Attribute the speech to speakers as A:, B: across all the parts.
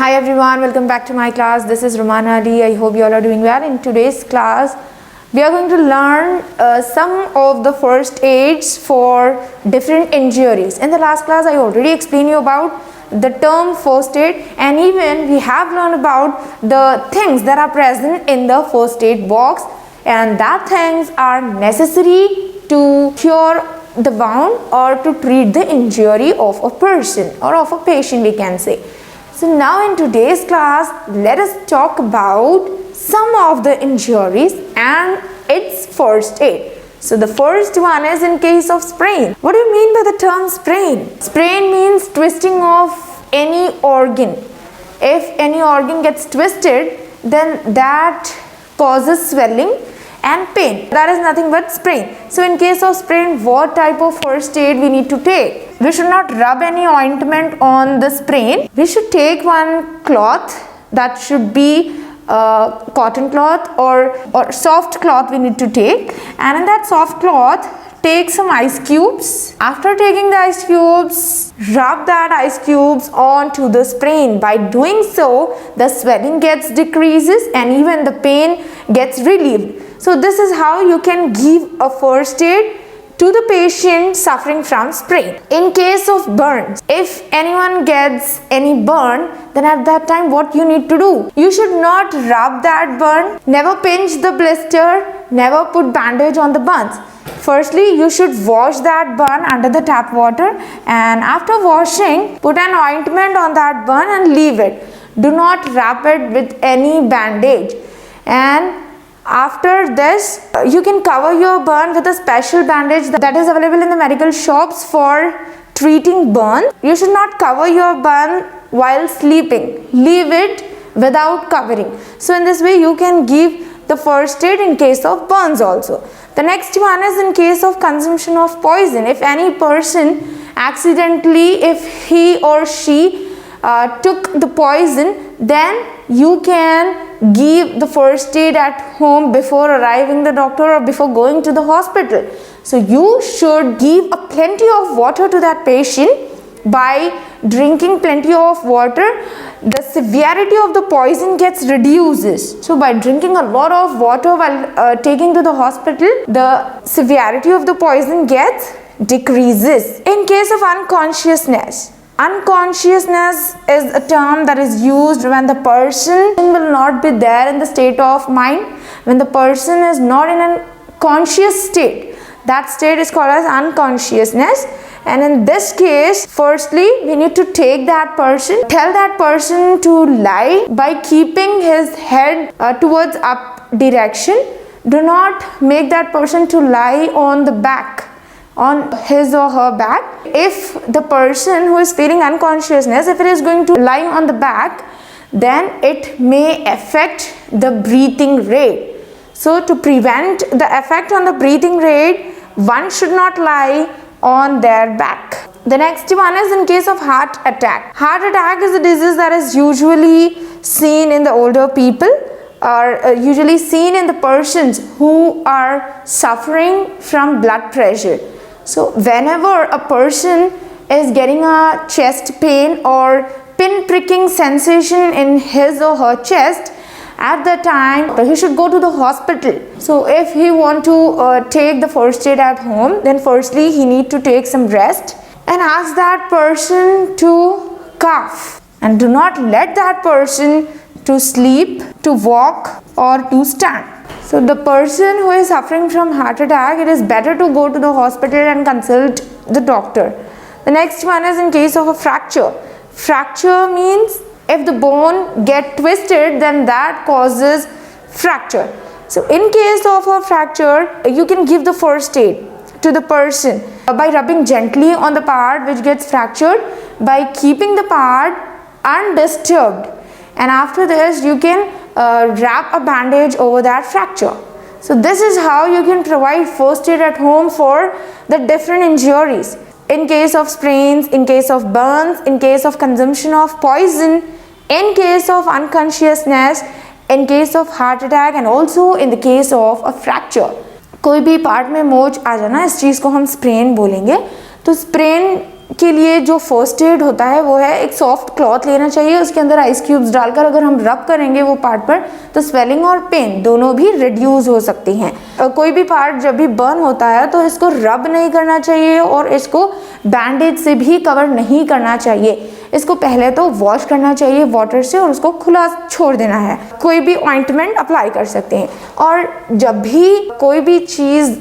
A: Hi everyone, welcome back to my class. This is Romana Ali. I hope you all are doing well. In today's class, we are going to learn some of the first aids for different injuries. In the last class, I already explained you about the term first aid, and even we have learned about the things that are present in the first aid box, and that things are necessary to cure the wound or to treat the injury of a person or of a patient, we can say. So now in today's class, let us talk about some of the injuries and its first aid. So the first one is in case of sprain. What do you mean by the term sprain? Sprain means twisting of any organ. If any organ gets twisted, then that causes swelling and pain. That is nothing but sprain. So in case of sprain, what type of first aid we need to take? We should not rub any ointment on the sprain. We should take one cloth, that should be cotton cloth or soft cloth we need to take, and in that soft cloth take some ice cubes. After taking the ice cubes, rub that ice cubes onto the sprain. By doing so, the swelling gets decreases and even the pain gets relieved. So this is how you can give a first aid to the patient suffering from sprain. In case of burns, if anyone gets any burn, then at that time what you need to do? You should not rub that burn, never pinch the blister, never put bandage on the burns. Firstly, you should wash that burn under the tap water, and after washing, put an ointment on that burn and leave it. Do not wrap it with any bandage. And after this, you can cover your burn with a special bandage that is available in the medical shops for treating burns. You should not cover your burn while sleeping. Leave it without covering. So in this way, you can give the first aid in case of burns also. The next one is in case of consumption of poison. If any person accidentally, if he or she took the poison, then you can give the first aid at home before arriving the doctor or before going to the hospital. So you should give a plenty of water to that patient. By drinking plenty of water, the severity of the poison gets reduces. So by drinking a lot of water while taking to the hospital, the severity of the poison gets decreases. In case of unconsciousness, unconsciousness is a term that is used when the person will not be there in the state of mind, when the person is not in a conscious state. That state is called as unconsciousness. And in this case, firstly, we need to take that person, tell that person to lie by keeping his head towards up direction. Do not make that person to lie on the back, on his or her back. If the person who is feeling unconsciousness, if it is going to lie on the back, then it may affect the breathing rate. So to prevent the effect on the breathing rate, one should not lie on their back. The next one is in case of heart attack. Heart attack is a disease that is usually seen in the older people, or usually seen in the persons who are suffering from blood pressure. So whenever a person is getting a chest pain or pin pricking sensation in his or her chest, at the time he should go to the hospital. So if he want to take the first aid at home, then firstly he need to take some rest and ask that person to cough, and do not let that person to sleep, to walk or to stand. So the person who is suffering from heart attack, it is better to go to the hospital and consult the doctor. The next one is in case of a fracture. Fracture means if the bone get twisted, then that causes fracture. So in case of a fracture, you can give the first aid to the person by rubbing gently on the part which gets fractured, by keeping the part undisturbed, and after this you can wrap a bandage over that fracture. So this is how you can provide first aid at home for the different injuries. In case of sprains, in case of burns, in case of consumption of poison, in case of unconsciousness, in case of heart attack, and also in the case of a fracture. कोई भी part में मोच आ जाना, इस चीज़ को हम sprain बोलेंगे. तो स्प्रेन के लिए जो फर्स्ट एड होता है वो है एक सॉफ्ट क्लॉथ लेना चाहिए, उसके अंदर आइस क्यूब्स डालकर अगर हम रब करेंगे वो पार्ट पर तो स्वेलिंग और पेन दोनों भी रिड्यूस हो सकती हैं। कोई भी पार्ट जब भी बर्न होता है तो इसको रब नहीं करना चाहिए और इसको बैंडेज से भी कवर नहीं करना चाहिए। इसको पहले तो वॉश करना चाहिए वाटर से और उसको खुला छोड़ देना है। कोई भी ऑइंटमेंट अप्लाई कर सकते हैं। और जब भी कोई भी चीज़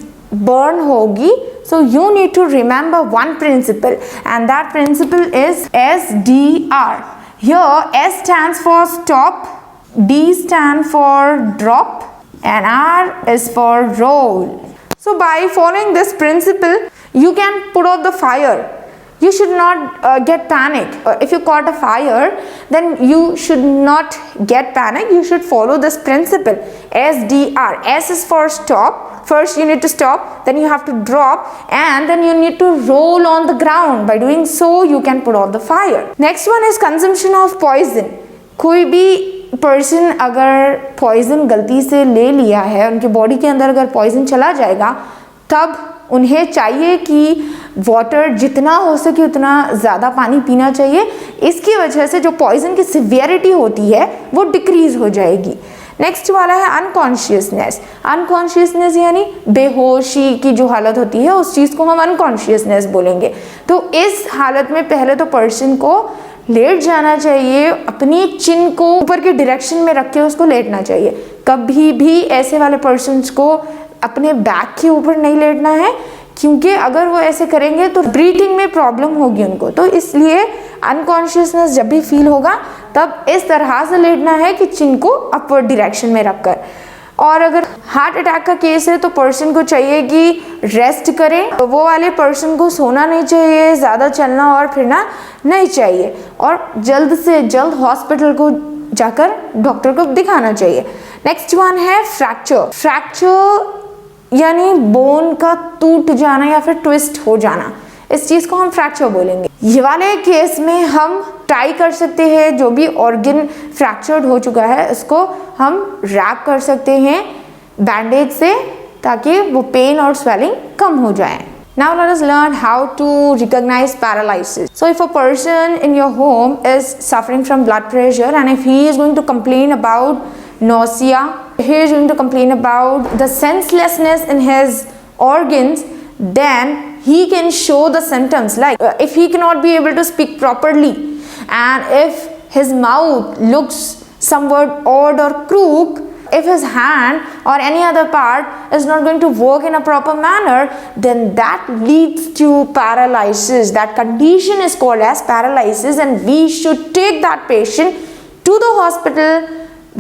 A: burn होगी, so you need to remember one principle, and that principle is SDR. Here S stands for stop, D stands for drop, and R is for roll. So by following this principle you can put out the fire. You should not get panic. If you caught a fire, then you should not get panic. You should follow this principle, SDR. S is for stop. First you need to stop, then you have to drop, and then you need to roll on the ground. By doing so you can put out the fire. Next one is consumption of poison. कोई भी person अगर poison गलती से ले लिया है, उनके body के अंदर अगर पॉइजन चला जाएगा, तब उन्हें चाहिए कि वाटर जितना हो सके उतना ज़्यादा पानी पीना चाहिए। इसकी वजह से जो पॉइजन की सिवियरिटी होती है वो डिक्रीज हो जाएगी। नेक्स्ट वाला है अनकॉन्शियसनेस। अनकॉन्शियसनेस यानी बेहोशी की जो हालत होती है उस चीज़ को हम अनकॉन्शियसनेस बोलेंगे। तो इस हालत में पहले तो पर्सन को लेट जाना चाहिए, अपनी चिन को ऊपर के डायरेक्शन में रख के उसको लेटना चाहिए। कभी भी ऐसे वाले पर्सन्स को अपने बैक के ऊपर नहीं लेटना है, क्योंकि अगर वो ऐसे करेंगे तो ब्रीथिंग में प्रॉब्लम होगी उनको। तो इसलिए अनकॉन्शियसनेस जब भी फील होगा तब इस तरह से लेटना है कि चिन को अपवर्ड डायरेक्शन में रखकर। और अगर हार्ट अटैक का केस है तो पर्सन को चाहिए कि रेस्ट करें। तो वो वाले पर्सन को सोना नहीं चाहिए, ज़्यादा चलना और फिरना नहीं चाहिए, और जल्द से जल्द हॉस्पिटल को जाकर डॉक्टर को दिखाना चाहिए। नेक्स्ट वन है फ्रैक्चर। फ्रैक्चर यानी बोन का टूट जाना या फिर ट्विस्ट हो जाना, इस चीज़ को हम फ्रैक्चर बोलेंगे। ये वाले केस में हम ट्राई कर सकते हैं, जो भी ऑर्गन फ्रैक्चर्ड हो चुका है उसको हम रैप कर सकते हैं बैंडेज से, ताकि वो पेन और स्वेलिंग कम हो जाए। Now let us learn how to recognize paralysis. So if a person in your home is suffering from blood pressure and if he is going to complain about nausea, he is going to complain about the senselessness in his organs, then he can show the symptoms like if he cannot be able to speak properly and if his mouth looks somewhat odd or crooked, if his hand or any other part is not going to work in a proper manner, then that leads to paralysis. That condition is called as paralysis, and we should take that patient to the hospital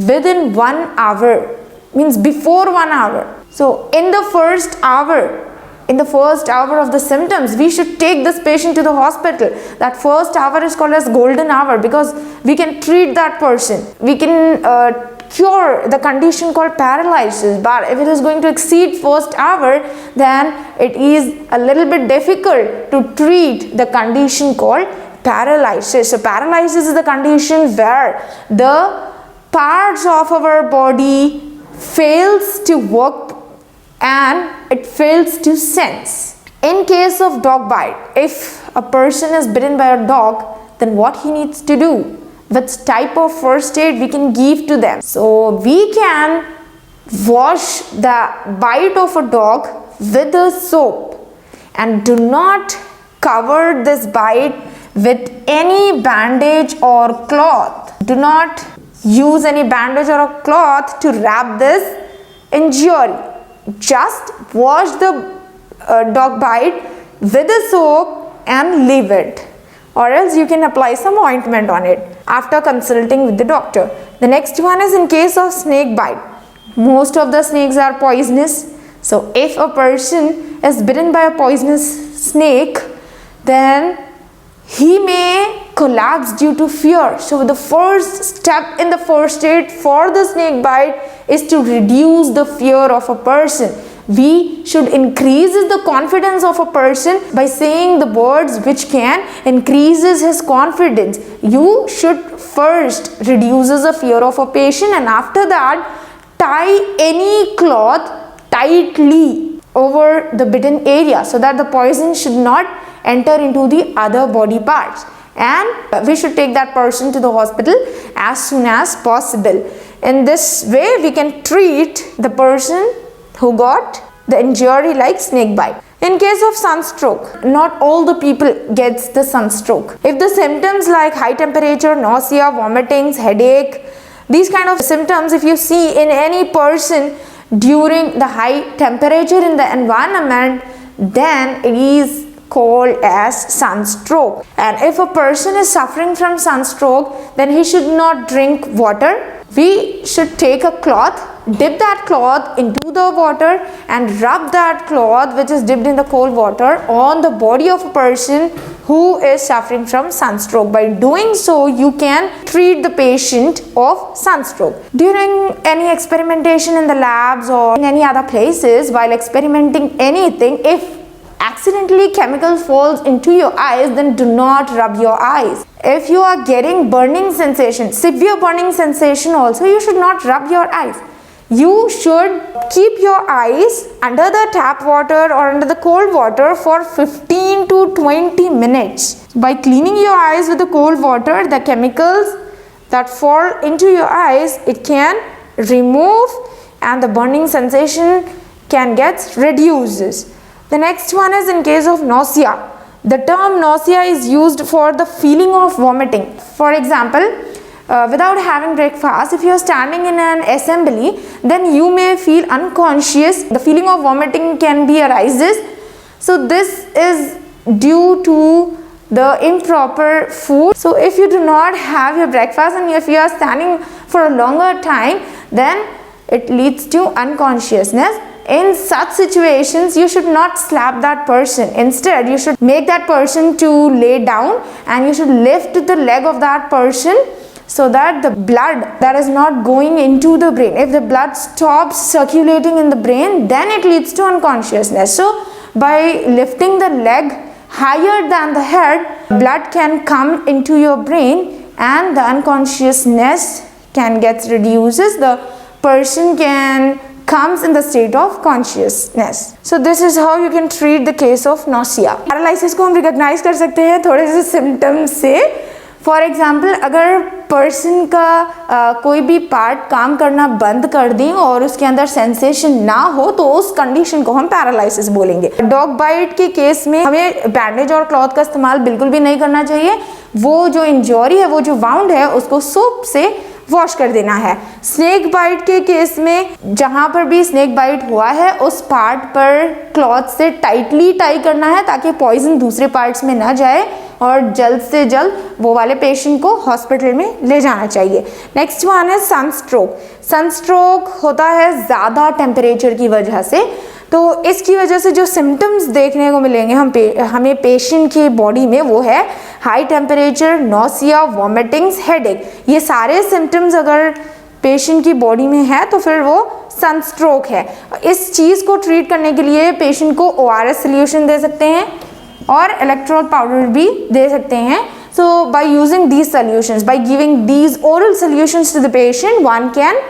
A: within 1 hour, means before 1 hour. So in the first hour of the symptoms, we should take this patient to the hospital. That first hour is called as golden hour because we can treat that person. We can cure the condition called paralysis. But if it is going to exceed first hour, then it is a little bit difficult to treat the condition called paralysis. So paralysis is the condition where the parts of our body fails to work and it fails to sense. In case of dog bite, if a person is bitten by a dog, then what he needs to do? Which type of first aid we can give to them? So we can wash the bite of a dog with a soap and do not cover this bite with any bandage or cloth. Do not use any bandage or a cloth to wrap this injury. Just wash the dog bite with a soap and leave it, or else you can apply some ointment on it after consulting with the doctor. The next one is in case of snake bite. Most of the snakes are poisonous. So if a person is bitten by a poisonous snake, then he may collapse due to fear. So the first step in the first aid for the snake bite is to reduce the fear of a person. We should increase the confidence of a person by saying the words which can increases his confidence. You should first reduces the fear of a patient, and after that tie any cloth tightly over the bitten area so that the poison should not enter into the other body parts, and we should take that person to the hospital as soon as possible. In this way we can treat the person who got the injury like snake bite. In case of sunstroke, not all the people gets the sunstroke. If the symptoms like high temperature, nausea, vomitings, headache, these kind of symptoms if you see in any person during the high temperature in the environment, then it is called as sunstroke. And if a person is suffering from sunstroke, then he should not drink water. We should take a cloth, dip that cloth into the water and rub that cloth which is dipped in the cold water on the body of a person who is suffering from sunstroke. By doing so, you can treat the patient of sunstroke. During any experimentation in the labs or in any other places, while experimenting anything, if accidentally chemical falls into your eyes, then do not rub your eyes. If you are getting burning sensation, severe burning sensation also, you should not rub your eyes. You should keep your eyes under the tap water or under the cold water for 15 to 20 minutes. By cleaning your eyes with the cold water, the chemicals that fall into your eyes, it can remove and the burning sensation can get reduced. The next one is in case of nausea. The term nausea is used for the feeling of vomiting. For example, without having breakfast, if you are standing in an assembly, then you may feel unconscious. The feeling of vomiting can be arises. So this is due to the improper food. So if you do not have your breakfast and if you are standing for a longer time, then it leads to unconsciousness. In such situations, you should not slap that person. Instead, you should make that person to lay down and you should lift the leg of that person so that the blood that is not going into the brain, if the blood stops circulating in the brain, then it leads to unconsciousness. So by lifting the leg higher than the head, blood can come into your brain and the unconsciousness can get reduced. The person can comes in the state of consciousness. So this is how you can treat the case of nausea. Paralysis को हम recognize कर सकते हैं थोड़े से symptoms से. For example, अगर person का कोई भी part काम करना बंद कर दें और उसके अंदर sensation ना हो, तो उस condition को हम paralysis बोलेंगे. Dog bite के केस में हमें bandage और cloth का इस्तेमाल बिल्कुल भी नहीं करना चाहिए. वो जो injury है, वो जो wound है, उसको soap से वॉश कर देना है. स्नेक बाइट के केस में जहां पर भी स्नेक बाइट हुआ है उस पार्ट पर क्लॉथ से टाइटली टाई करना है ताकि पॉइजन दूसरे पार्ट्स में ना जाए और जल्द से जल्द वो वाले पेशेंट को हॉस्पिटल में ले जाना चाहिए. नेक्स्ट वन है सनस्ट्रोक. सनस्ट्रोक होता है ज़्यादा टेम्परेचर की वजह से. तो इसकी वजह से जो सिम्टम्स देखने को मिलेंगे हमें पेशेंट की बॉडी में, वो है high temperature, nausea, vomitings, headache. ये सारे सिम्टम्स अगर पेशेंट की बॉडी में है तो फिर वो सनस्ट्रोक है. इस चीज़ को ट्रीट करने के लिए पेशेंट को ORS सोल्यूशन दे सकते हैं और इलेक्ट्रोल पाउडर भी दे सकते हैं. So by using these solutions, by giving these oral solutions to the patient, one can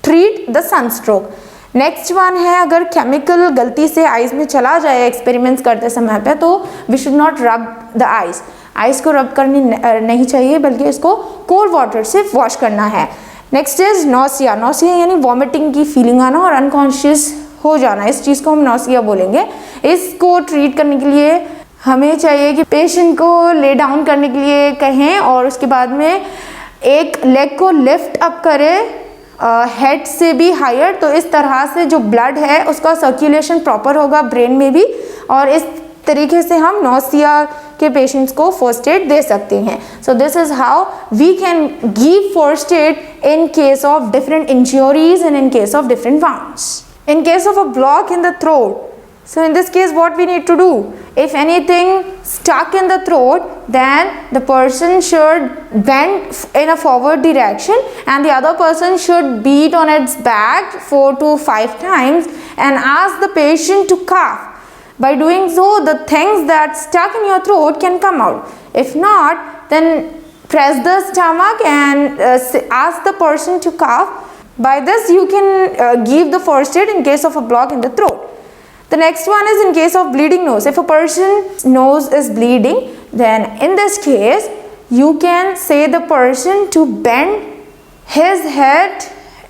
A: treat the sunstroke. Next one है अगर केमिकल गलती से आइज़ में चला जाए एक्सपेरिमेंट्स करते समय पे, तो we should not rub the eyes को रब करनी नहीं चाहिए बल्कि इसको कोल्ड वाटर से वॉश करना है. Next is nausea. नॉसिया यानी वॉमिटिंग की फीलिंग आना और अनकॉन्शियस हो जाना, इस चीज़ को हम नॉसिया बोलेंगे. इसको ट्रीट करने के लिए हमें चाहिए कि पेशेंट को ले डाउन करने के लिए कहें और उसके बाद में एक लेग को लिफ्ट अप करें हेड से भी हायर. तो इस तरह से जो ब्लड है उसका सर्कुलेशन प्रॉपर होगा ब्रेन में भी, और इस तरीके से हम नॉसिया के पेशेंट्स को फर्स्ट एड दे सकते हैं. So this is how we can give first aid in case of different injuries and in case of different wounds. In case of a block in the throat, so in this case what we need to do, if anything stuck in the throat, then the person should bend in a forward direction and the other person should beat on its back 4 to 5 times and ask the patient to cough. By doing so, the things that stuck in your throat can come out. If not, then press the stomach and ask the person to cough. By this you can give the first aid in case of a block in the throat. The next one is in case of bleeding nose. If a person's nose is bleeding, then in this case, you can say the person to bend his head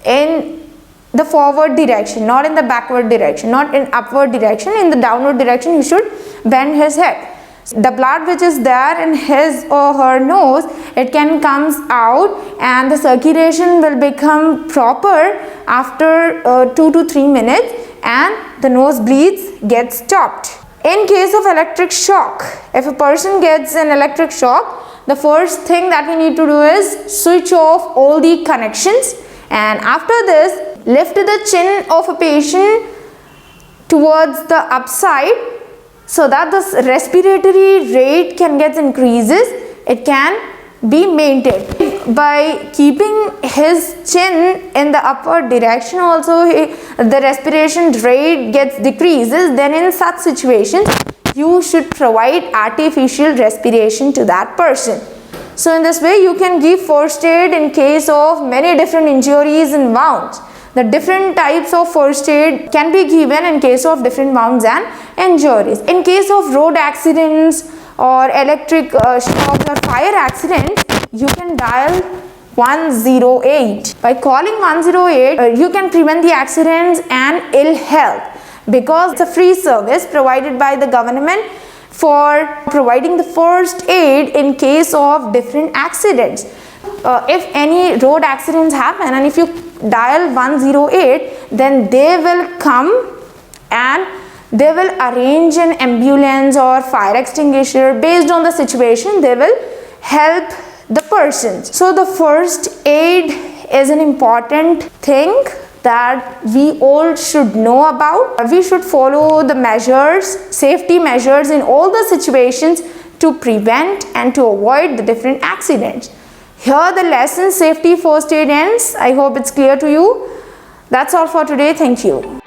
A: in the forward direction, not in the backward direction, not in upward direction. In the downward direction, you should bend his head. The blood which is there in his or her nose, it can comes out and the circulation will become proper after 2 to 3 minutes, and the nose bleeds gets stopped. In case of electric shock, if a person gets an electric shock, the first thing that we need to do is switch off all the connections, and after this, lift the chin of a patient towards the upside so that the respiratory rate can get increases. It can be maintained by keeping his chin in the upward direction. Also, the respiration rate gets decreases. Then in such situations, you should provide artificial respiration to that person. So in this way, you can give first aid in case of many different injuries and wounds. The different types of first aid can be given in case of different wounds and injuries. In case of road accidents or electric shocks or fire accidents, you can dial 108. By calling 108, you can prevent the accidents and ill health, because it's a free service provided by the government for providing the first aid in case of different accidents. If any road accidents happen and if you dial 108, then they will come and they will arrange an ambulance or fire extinguisher. Based on the situation, they will help the person. So the first aid is an important thing that we all should know about. We should follow the measures, safety measures in all the situations to prevent and to avoid the different accidents. Here the lesson safety first aid ends. I hope it's clear to you. That's all for today. Thank you.